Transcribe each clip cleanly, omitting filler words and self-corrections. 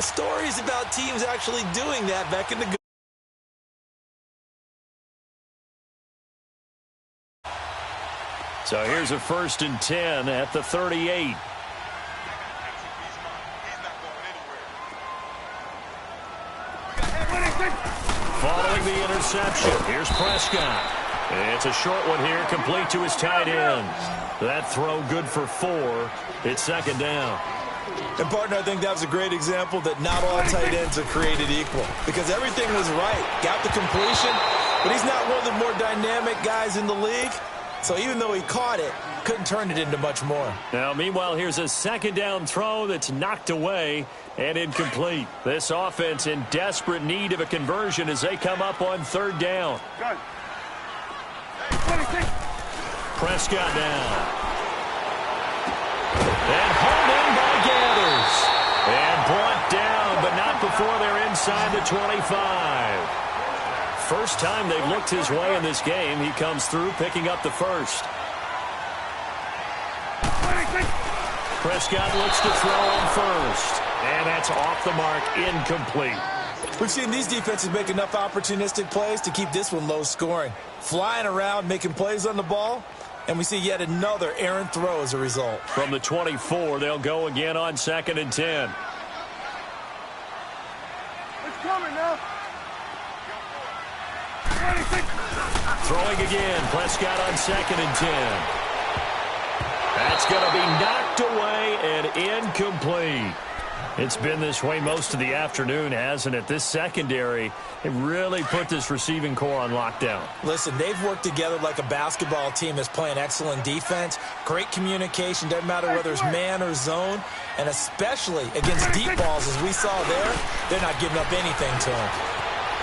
stories about teams actually doing that back in the good. So here's a 1st and 10 at the 38. Following the interception, here's Prescott. It's a short one here, complete to his tight ends. That throw good for 4. It's 2nd down. And, partner, I think that was a great example that not all tight ends are created equal. Because everything was right. Got the completion, but he's not one of the more dynamic guys in the league. So even though he caught it, couldn't turn it into much more. Now, meanwhile, here's a 2nd down throw that's knocked away and incomplete. This offense in desperate need of a conversion as they come up on 3rd down. Prescott down. And hauled in by Gathers. And brought down, but not before they're inside the 25. First time they've looked his way in this game. He comes through picking up the 1st. Prescott looks to throw on 1st. And that's off the mark, incomplete. We've seen these defenses make enough opportunistic plays to keep this one low scoring. Flying around, making plays on the ball, and we see yet another errant throw as a result. From the 24, they'll go again on 2nd and 10. It's coming now. Throwing again, Prescott on 2nd and 10. That's going to be knocked away and incomplete. It's been this way most of the afternoon, hasn't it? This secondary, it really put this receiving core on lockdown. Listen, they've worked together like a basketball team that's playing excellent defense. Great communication, doesn't matter whether it's man or zone. And especially against deep balls, as we saw there, they're not giving up anything to him.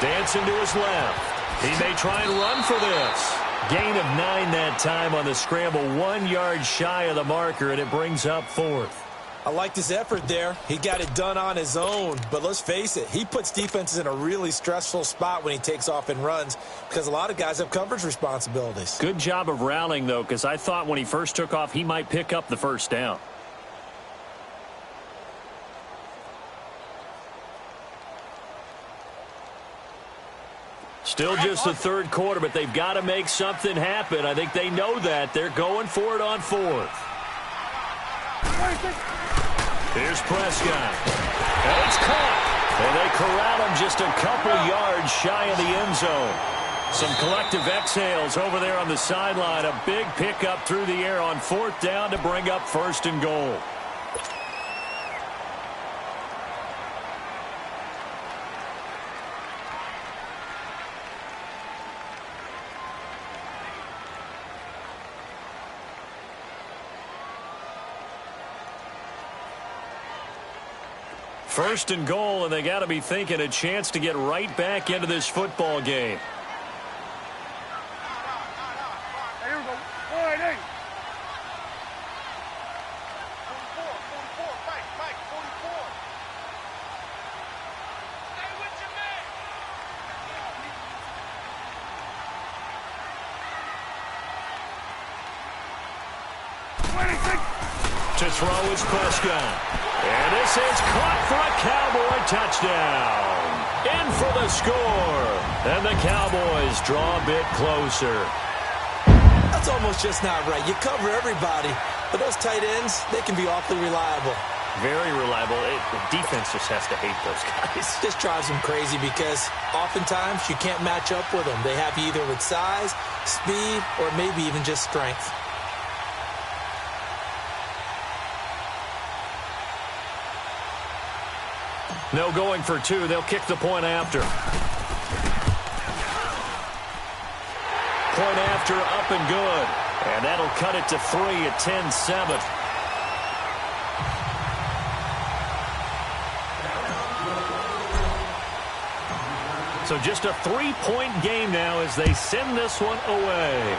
Dancing to his left. He may try and run for this. Gain of 9 that time on the scramble, 1 yard shy of the marker, and it brings up 4th. I liked his effort there. He got it done on his own. But let's face it, he puts defenses in a really stressful spot when he takes off and runs because a lot of guys have coverage responsibilities. Good job of rallying, though, because I thought when he first took off, he might pick up the 1st down. Still just the 3rd quarter, but they've got to make something happen. I think they know that. They're going for it on 4th. Here's Prescott. And it's caught. And they corral him just a couple yards shy of the end zone. Some collective exhales over there on the sideline. A big pickup through the air on 4th down to bring up 1st and goal. First and goal, and they got to be thinking a chance to get right back into this football game. Here we go. 4-8. 44, Mike, 44. Stay with your man. 26. To throw is Prescott. And this is caught for a Cowboy touchdown. In for the score. And the Cowboys draw a bit closer. That's almost just not right. You cover everybody, but those tight ends, they can be awfully reliable. Very reliable. The defense just has to hate those guys. This drives them crazy because oftentimes you can't match up with them. They have you either with size, speed, or maybe even just strength. No going for 2. They'll kick the point after. Point after up and good. And that'll cut it to 3 at 10-7. So just a 3-point game now as they send this one away.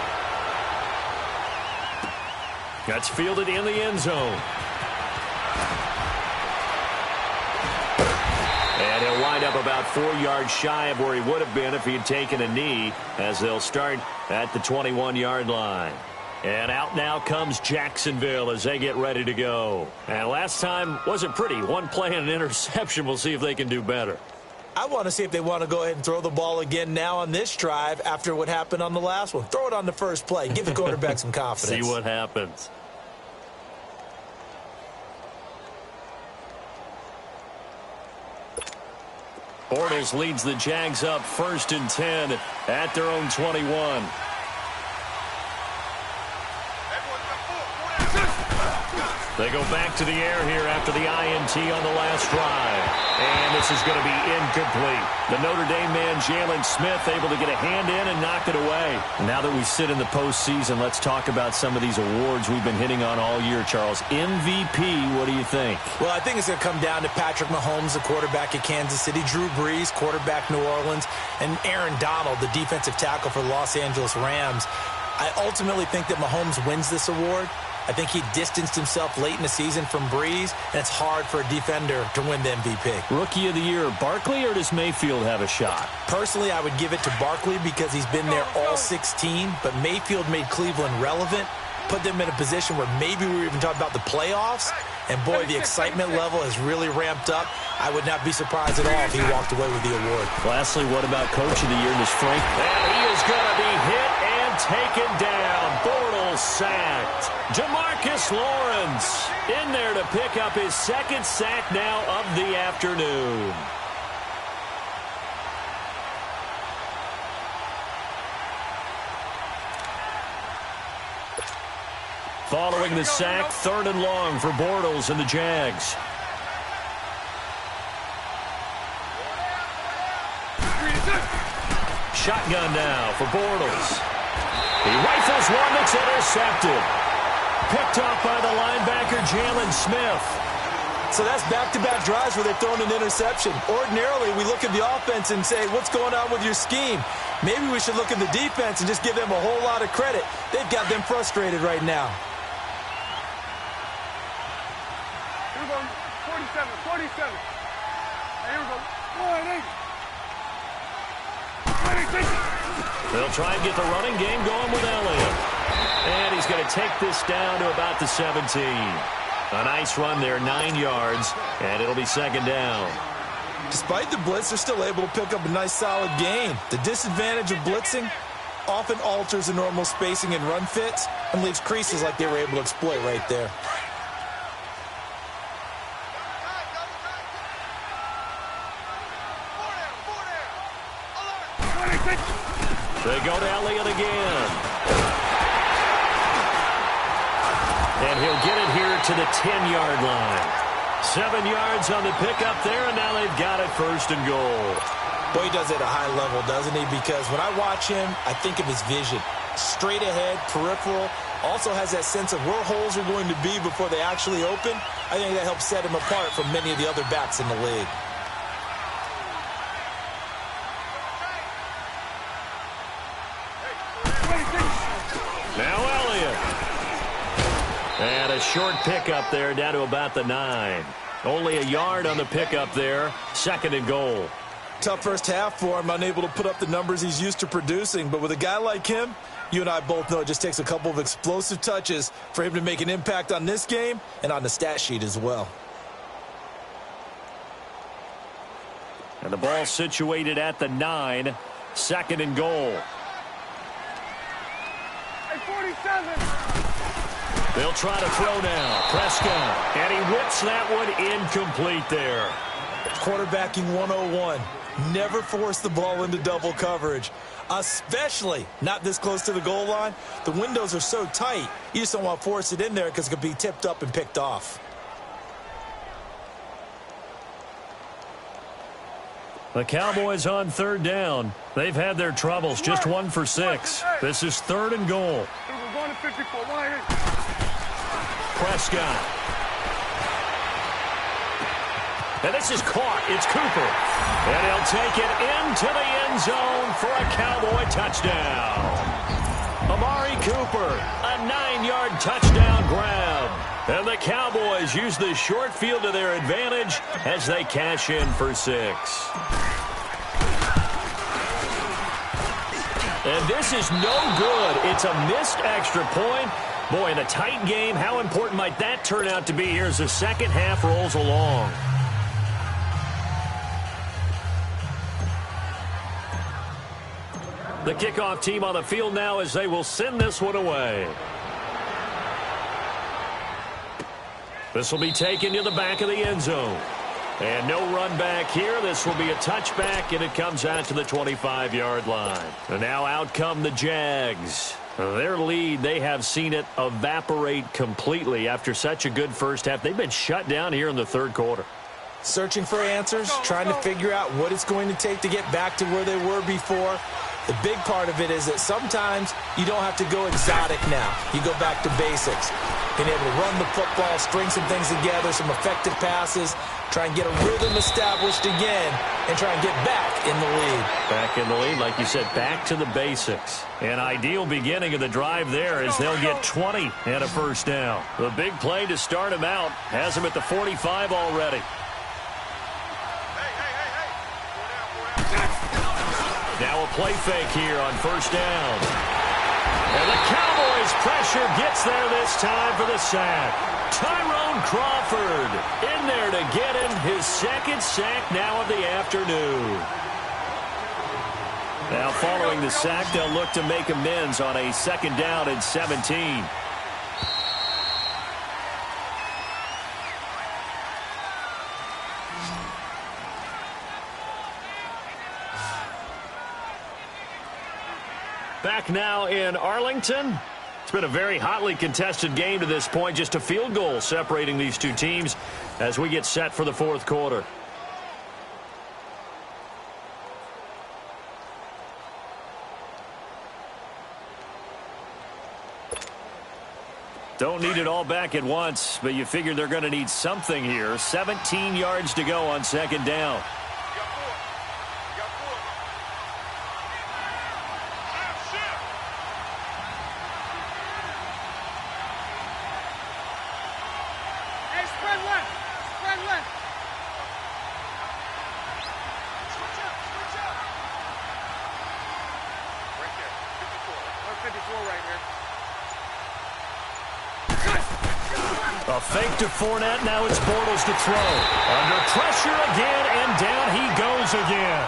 That's fielded in the end zone. And he'll wind up about 4 yards shy of where he would have been if he had taken a knee, as they'll start at the 21-yard line. And out now comes Jacksonville as they get ready to go. And last time wasn't pretty. One play and an interception. We'll see if they can do better. I want to see if they want to go ahead and throw the ball again now on this drive after what happened on the last one. Throw it on the first play. Give the quarterback some confidence. See what happens. Bortles leads the Jags up 1st and 10 at their own 21. They go back to the air here after the INT on the last drive. And this is going to be incomplete. The Notre Dame man, Jalen Smith, able to get a hand in and knock it away. Now that we sit in the postseason, let's talk about some of these awards we've been hitting on all year, Charles. MVP, what do you think? Well, I think it's going to come down to Patrick Mahomes, the quarterback at Kansas City, Drew Brees, quarterback New Orleans, and Aaron Donald, the defensive tackle for the Los Angeles Rams. I ultimately think that Mahomes wins this award. I think he distanced himself late in the season from Brees, and it's hard for a defender to win the MVP. Rookie of the year, Barkley, or does Mayfield have a shot? Personally, I would give it to Barkley because he's been there all 16, but Mayfield made Cleveland relevant, put them in a position where maybe we were even talking about the playoffs, and boy, the excitement level has really ramped up. I would not be surprised at all if he walked away with the award. Lastly, what about Coach of the Year, Ms. Frank? And he is going to be hit and taken down. Bortles sacked. Demarcus Lawrence in there to pick up his 2nd sack now of the afternoon. Following the sack, 3rd and long for Bortles and the Jags. Shotgun now for Bortles. He rifles one that's intercepted. Picked off by the linebacker, Jalen Smith. So that's back-to-back drives where they've thrown an interception. Ordinarily, we look at the offense and say, what's going on with your scheme? Maybe we should look at the defense and just give them a whole lot of credit. They've got them frustrated right now. Here we go, 47. Here we go, 180. They'll try and get the running game going with Elliott. And he's going to take this down to about the 17. A nice run there, 9 yards, and it'll be 2nd down. Despite the blitz, they're still able to pick up a nice solid gain. The disadvantage of blitzing often alters the normal spacing and run fits and leaves creases like they were able to exploit right there. They go to Elliott again. And he'll get it here to the 10-yard line. 7 yards on the pickup there, and now they've got it 1st and goal. Boy, he does it at a high level, doesn't he? Because when I watch him, I think of his vision. Straight ahead, peripheral, also has that sense of where holes are going to be before they actually open. I think that helps set him apart from many of the other backs in the league. Now Elliott. And a short pickup there down to about the 9. Only a yard on the pickup there. 2nd and goal. Tough first half for him, unable to put up the numbers he's used to producing. But with a guy like him, you and I both know it just takes a couple of explosive touches for him to make an impact on this game and on the stat sheet as well. And the ball situated at the 9. 2nd and goal. 47. They'll try to throw now. Prescott. And he whips that one incomplete there. Quarterbacking 101. Never force the ball into double coverage, especially not this close to the goal line. The windows are so tight, you just don't want to force it in there because it could be tipped up and picked off. The Cowboys on 3rd down. They've had their troubles, just 1 for 6. This is 3rd and goal. We're going to 54, 180. Prescott. And this is caught. It's Cooper. And he'll take it into the end zone for a Cowboy touchdown. Amari Cooper, a 9-yard touchdown grab. And the Cowboys use the short field to their advantage as they cash in for 6. And this is no good. It's a missed extra point. Boy, in a tight game, how important might that turn out to be here as the second half rolls along? The kickoff team on the field now as they will send this one away. This will be taken to the back of the end zone. And no run back here. This will be a touchback, and it comes out to the 25-yard line. And now out come the Jags. Their lead, they have seen it evaporate completely after such a good first half. They've been shut down here in the third quarter. Searching for answers, trying to figure out what it's going to take to get back to where they were before. The big part of it is that sometimes you don't have to go exotic now. You go back to basics. Being able to run the football, string some things together, some effective passes, try and get a rhythm established again, and try and get back in the lead. Back in the lead, like you said, back to the basics. An ideal beginning of the drive there as they'll get 20 and a first down. The big play to start him out has him at the 45 already. Now a play fake here on first down. And the Cowboys' pressure gets there this time for the sack. Tyrone Crawford in there to get him his second sack now of the afternoon. Now following the sack, they'll look to make amends on a second down and 17. Back now in Arlington. It's been a very hotly contested game to this point. Just a field goal separating these two teams as we get set for the fourth quarter. Don't need it all back at once, but you figure they're going to need something here. 17 yards to go on second down. A fake to Fournette. Now it's Bortles to throw. Under pressure again, and down he goes again.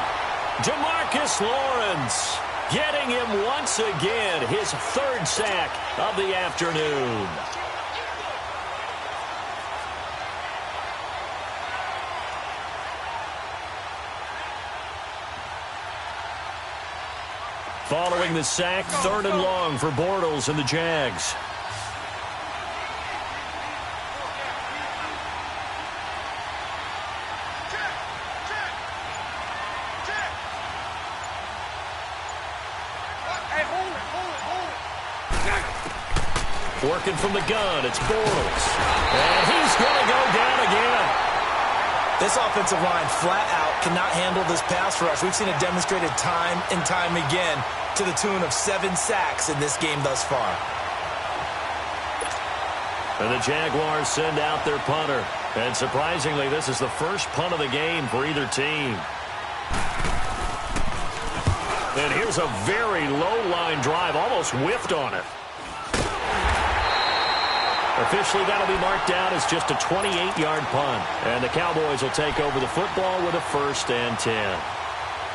DeMarcus Lawrence getting him once again. His third sack of the afternoon. Following the sack, third and long for Bortles and the Jags. Working from the gun, it's Bortles. And he's going to go down again. This offensive line flat out cannot handle this pass rush. We've seen it demonstrated time and time again to the tune of 7 sacks in this game thus far. And the Jaguars send out their punter. And surprisingly, this is the first punt of the game for either team. And here's a very low-line drive, almost whiffed on it. Officially, that'll be marked down as just a 28-yard punt. And the Cowboys will take over the football with a 1st and 10.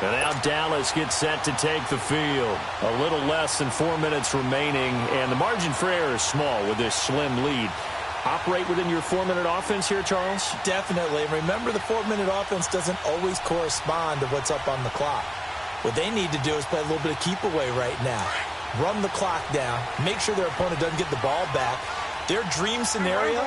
And now Dallas gets set to take the field. A little less than 4 minutes remaining, and the margin for error is small with this slim lead. Operate within your 4-minute offense here, Charles? Definitely. Remember, the 4-minute offense doesn't always correspond to what's up on the clock. What they need to do is play a little bit of keep away right now. Run the clock down. Make sure their opponent doesn't get the ball back. Their dream scenario,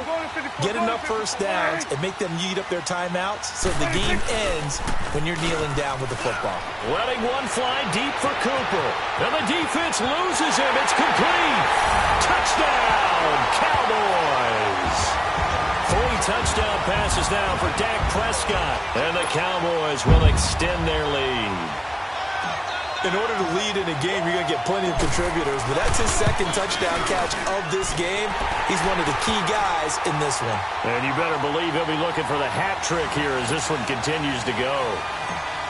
get enough first downs and make them eat up their timeouts so the game ends when you're kneeling down with the football. Letting one fly deep for Cooper. And the defense loses him. It's complete. Touchdown, Cowboys. 3 touchdown passes now for Dak Prescott. And the Cowboys will extend their lead. In order to lead in a game, you're going to get plenty of contributors, but that's his second touchdown catch of this game. He's one of the key guys in this one. And you better believe he'll be looking for the hat trick here as this one continues to go.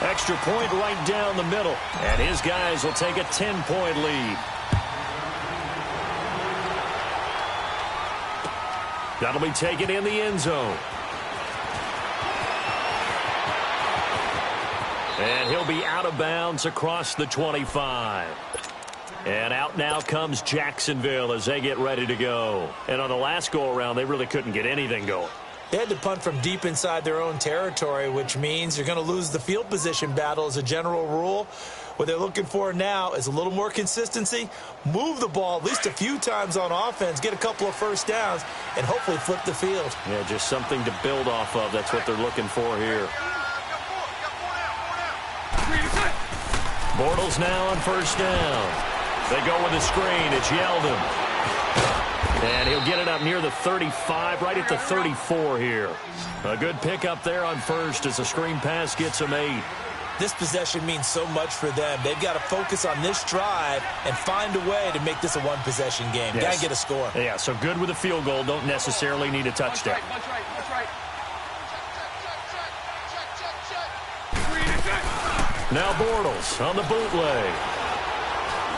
Extra point right down the middle. And his guys will take a 10-point lead. That'll be taken in the end zone. And he'll be out of bounds across the 25. And out now comes Jacksonville as they get ready to go. And on the last go-around, they really couldn't get anything going. They had to punt from deep inside their own territory, which means you're going to lose the field position battle as a general rule. What they're looking for now is a little more consistency, move the ball at least a few times on offense, get a couple of first downs, and hopefully flip the field. Yeah, just something to build off of. That's what they're looking for here. Bortles now on first down. They go with a screen. It's Yeldon. And he'll get it up near the 35, right at the 34 here. A good pickup there on first as the screen pass gets him 8. This possession means so much for them. They've got to focus on this drive and find a way to make this a one-possession game. Yes. Got to get a score. Yeah, so good with a field goal. Don't necessarily need a touchdown. That's right. Now Bortles on the bootleg.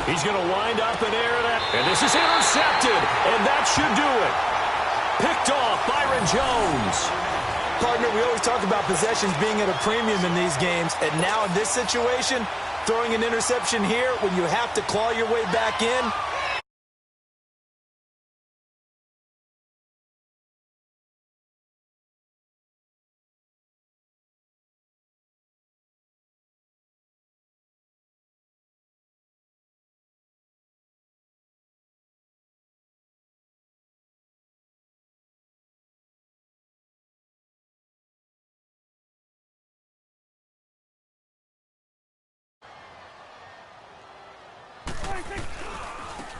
He's going to wind up and air that. And this is intercepted. And that should do it. Picked off Byron Jones. Partner, we always talk about possessions being at a premium in these games. And now in this situation, throwing an interception here when you have to claw your way back in.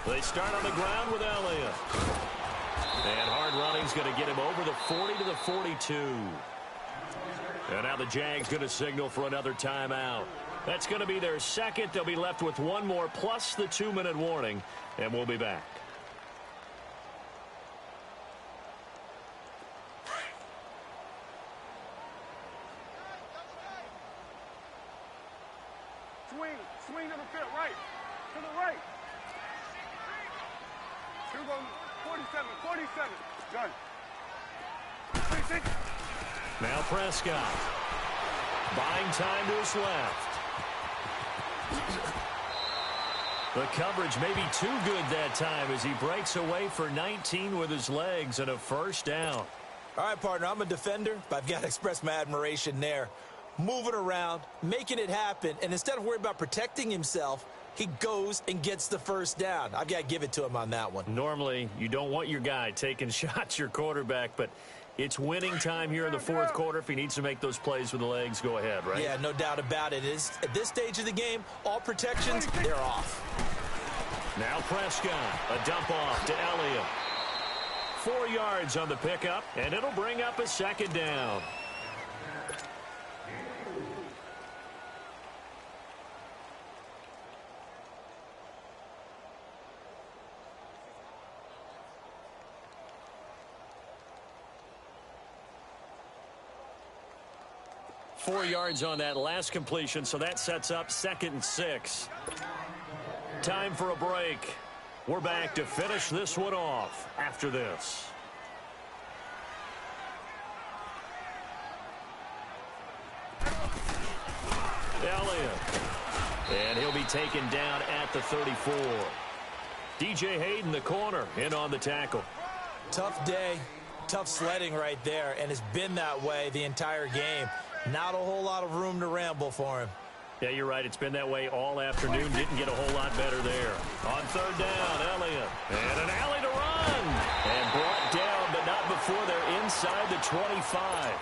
They start on the ground with Elliott. And hard running's going to get him over the 40 to the 42. And now the Jags going to signal for another timeout. That's going to be their second. They'll be left with one more plus the 2-minute warning. And we'll be back. Swing to the field, right. To the right. 47. Done. 26. Now Prescott. Buying time to his left. The coverage may be too good that time as he breaks away for 19 with his legs and a first down. All right, partner, I'm a defender, but I've got to express my admiration there. Moving around, making it happen, and instead of worrying about protecting himself, he goes and gets the first down. I've got to give it to him on that one. Normally, you don't want your guy taking shots, your quarterback, but it's winning time here in the fourth quarter. If he needs to make those plays with the legs, go ahead, right? Yeah, no doubt about it. At this stage of the game, all protections, they're off. Now Prescott, a dump off to Elliott. 4 yards on the pickup, and it'll bring up a second down. Four yards on that last completion, so that sets up 2nd and 6. Time for a break. We're back to finish this one off after this. Elliott. And he'll be taken down at the 34. DJ Hayden, the corner, in on the tackle. Tough day, tough sledding right there, and it's been that way the entire game. Not a whole lot of room to ramble for him. Yeah, you're right. It's been that way all afternoon. Didn't get a whole lot better there. On 3rd down, Elliott. And an alley to run. And brought down, but not before they're inside the 25.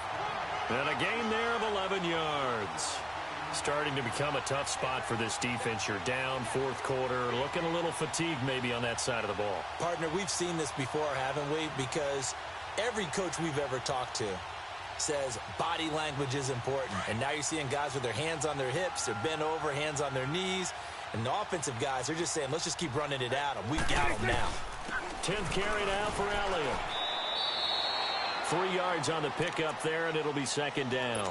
And a gain there of 11 yards. Starting to become a tough spot for this defense. You're down 4th quarter. Looking a little fatigued maybe on that side of the ball. Partner, we've seen this before, haven't we? Because every coach we've ever talked to says body language is important. And now you're seeing guys with their hands on their hips, they're bent over, hands on their knees. And the offensive guys, they're just saying, let's just keep running it at them. We've got them now. 10th carry now for Elliott. 3 yards on the pickup there, and it'll be 2nd down.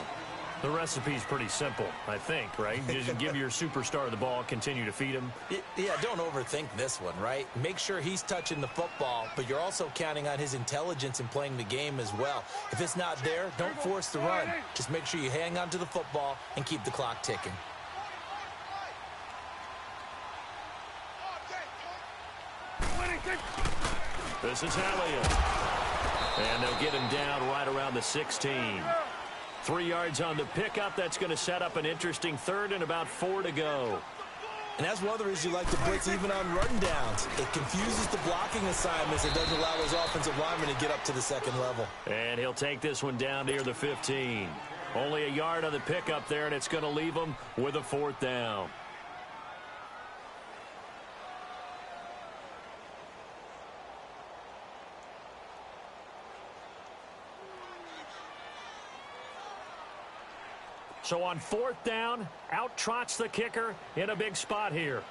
The recipe's pretty simple, I think, right? Just give your superstar the ball, continue to feed him. Yeah, don't overthink this one, right? Make sure he's touching the football, but you're also counting on his intelligence in playing the game as well. If it's not there, don't force the run. Just make sure you hang on to the football and keep the clock ticking. This is Elliott. And they'll get him down right around the 16. 3 yards on the pickup. That's going to set up an interesting third and about 4 to go. And that's one of the reasons you like to blitz even on run downs. It confuses the blocking assignments. It doesn't allow those offensive linemen to get up to the second level. And he'll take this one down near the 15. Only a yard on the pickup there, and it's going to leave him with a 4th down. So on 4th down, out trots the kicker in a big spot here.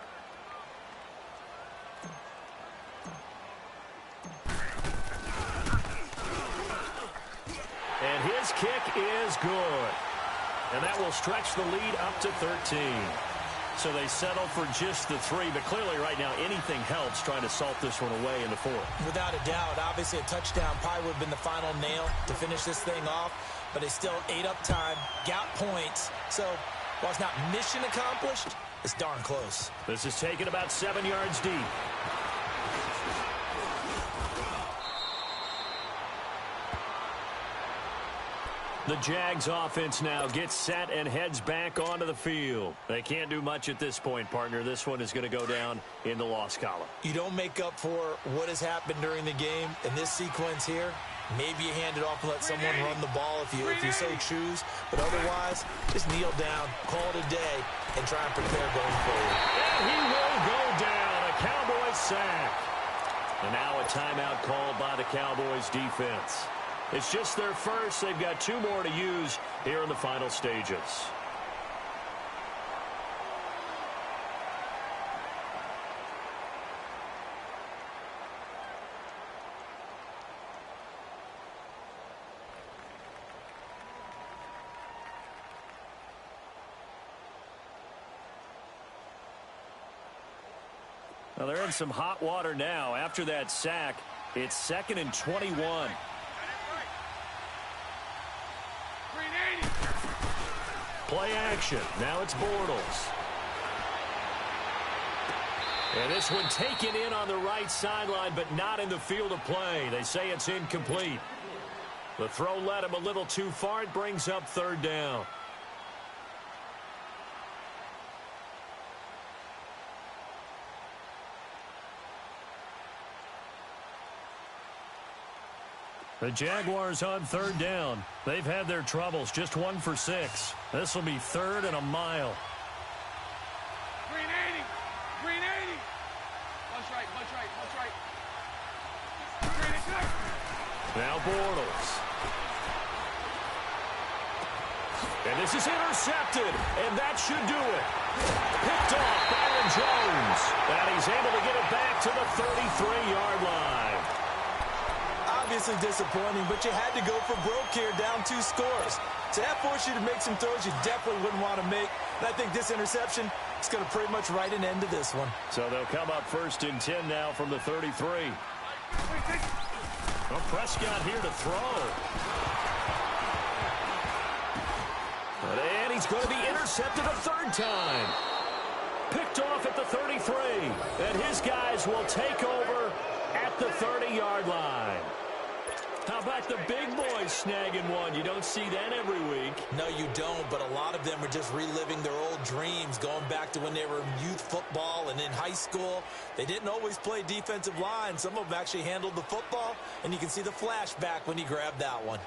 And his kick is good. And that will stretch the lead up to 13. So they settle for just the 3, but clearly right now anything helps trying to salt this one away in the 4th. Without a doubt, obviously a touchdown probably would have been the final nail to finish this thing off. But it's still 8 up time, got points. So while it's not mission accomplished, it's darn close. This is taken about 7 yards deep. The Jags offense now gets set and heads back onto the field. They can't do much at this point, partner. This one is going to go down in the loss column. You don't make up for what has happened during the game in this sequence here. Maybe you hand it off and let someone run the ball if you so choose. But otherwise, just kneel down, call it a day, and try and prepare going forward. And he will go down. A Cowboys sack. And now a timeout called by the Cowboys defense. It's just their first. They've got 2 more to use here in the final stages. Now they're in some hot water now. After that sack, it's 2nd and 21. Play action. Now it's Bortles. And this one taken in on the right sideline, but not in the field of play. They say it's incomplete. The throw led him a little too far. It brings up 3rd down. The Jaguars on 3rd down. They've had their troubles. Just 1 for 6. This will be 3rd and a mile. Green 80. Green 80. Bunch right. Green 80. Now Bortles. And this is intercepted. And that should do it. Picked off Byron Jones. And he's able to get it back to the 33-yard line. Obviously disappointing, but you had to go for broke here, down 2 scores. So that forced you to make some throws you definitely wouldn't want to make. And I think this interception is going to pretty much write an end to this one. So they'll come up 1st and 10 now from the 33. Well, Prescott here to throw. And he's going to be intercepted a 3rd time. Picked off at the 33. And his guys will take over at the 30-yard line. How about the big boys snagging one? You don't see that every week. No, you don't, but a lot of them are just reliving their old dreams, going back to when they were in youth football and in high school. They didn't always play defensive line. Some of them actually handled the football, and you can see the flashback when he grabbed that one.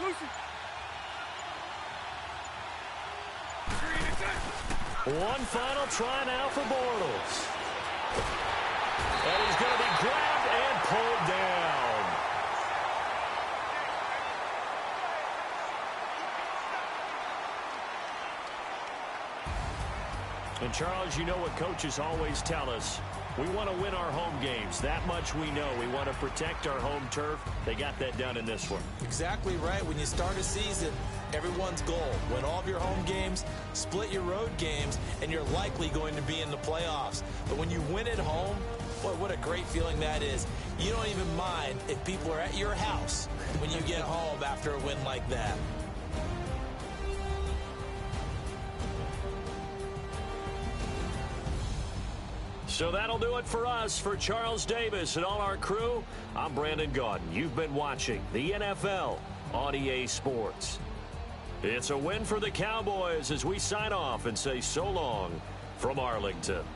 Lucy. One final try now for Bortles. And he's going to be grabbed and pulled down. And, Charles, you know what coaches always tell us. We want to win our home games. That much we know. We want to protect our home turf. They got that done in this one. Exactly right. When you start a season, everyone's goal: win all of your home games, split your road games, and you're likely going to be in the playoffs. But when you win at home, boy, what a great feeling that is. You don't even mind if people are at your house when you get home after a win like that. So that'll do it for us. For Charles Davis and all our crew, I'm Brandon Gaudin. You've been watching the NFL on EA Sports. It's a win for the Cowboys as we sign off and say so long from Arlington.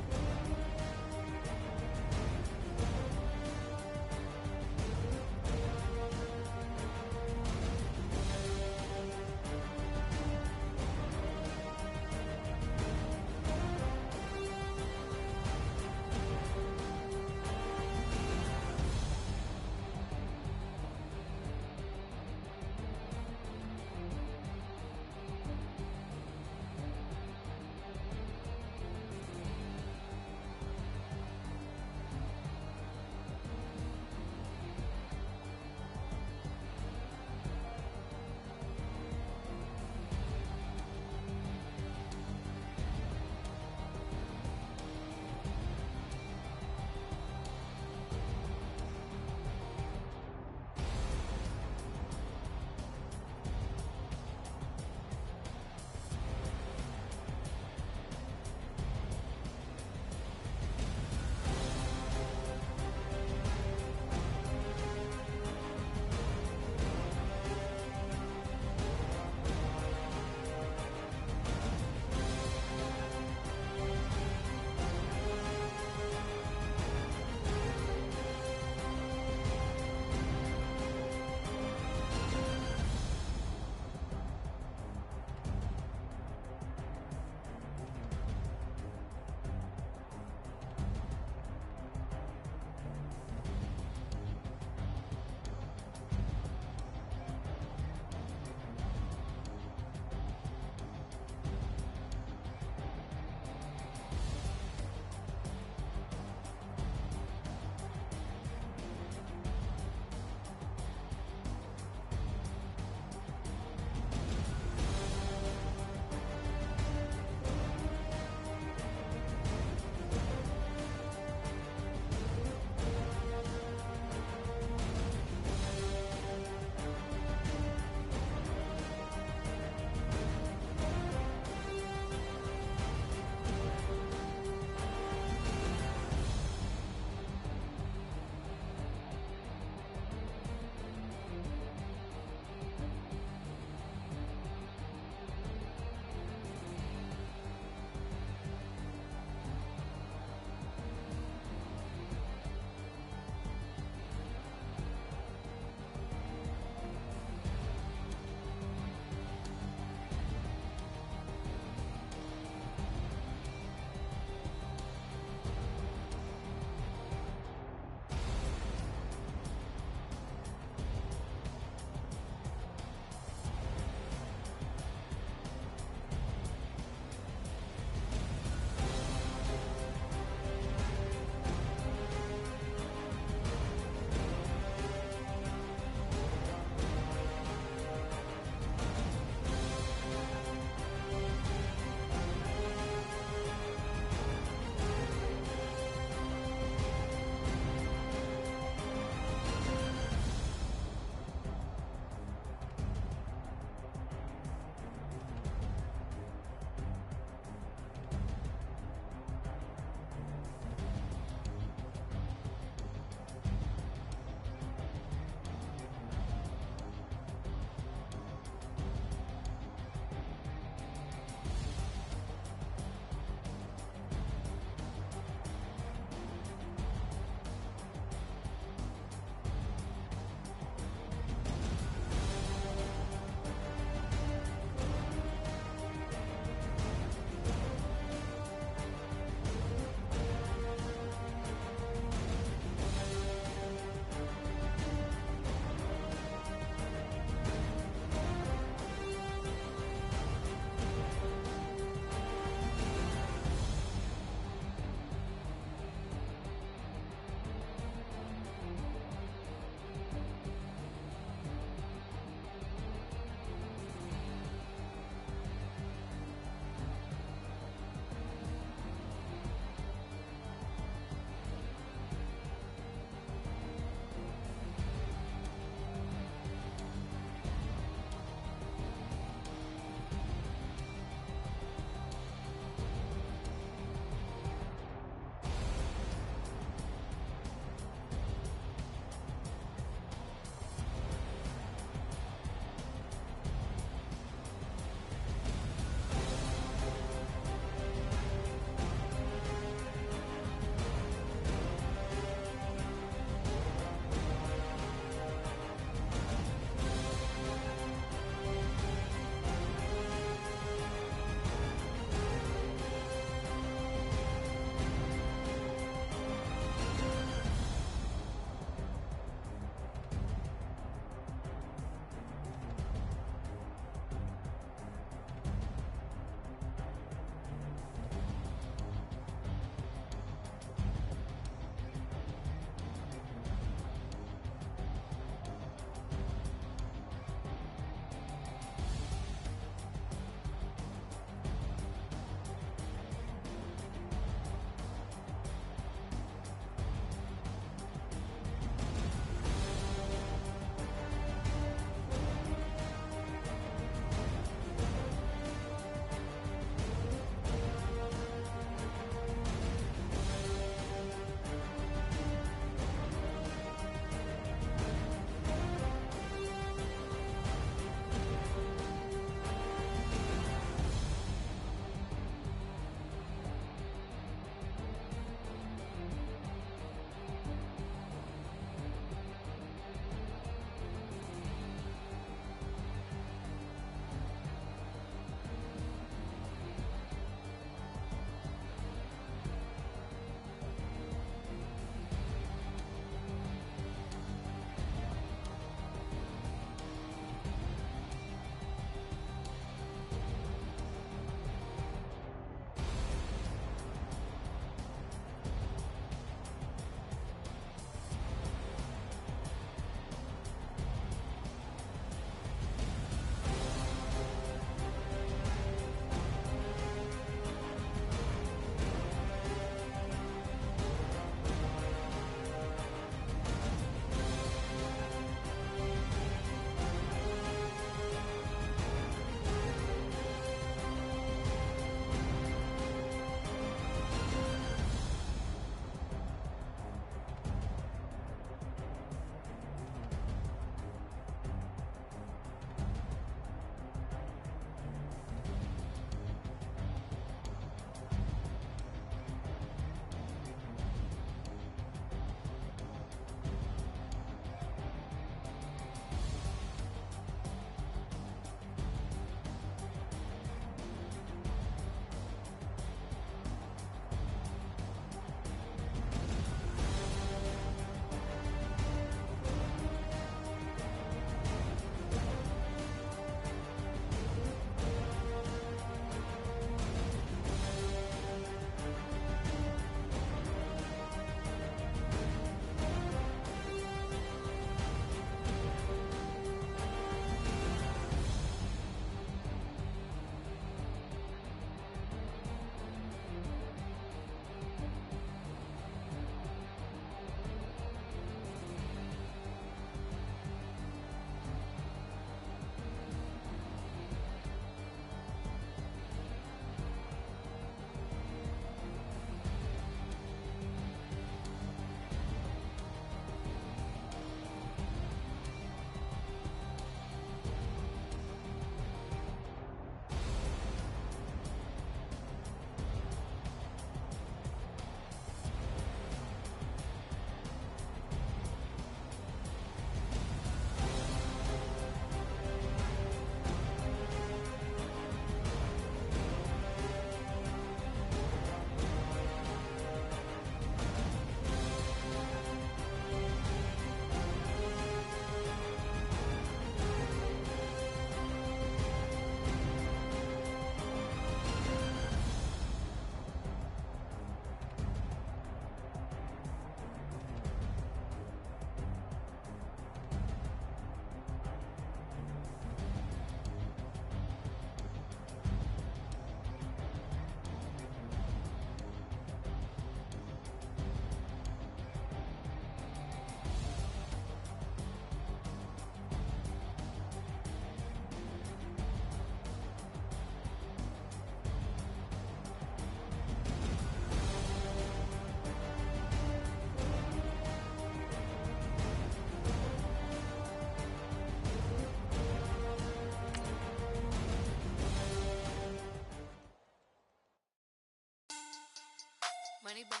Money back.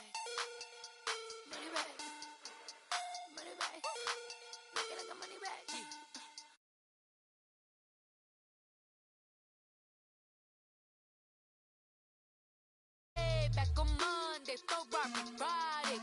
Money back. Money back. Look at I got money back. Hey, back on Monday, so Friday.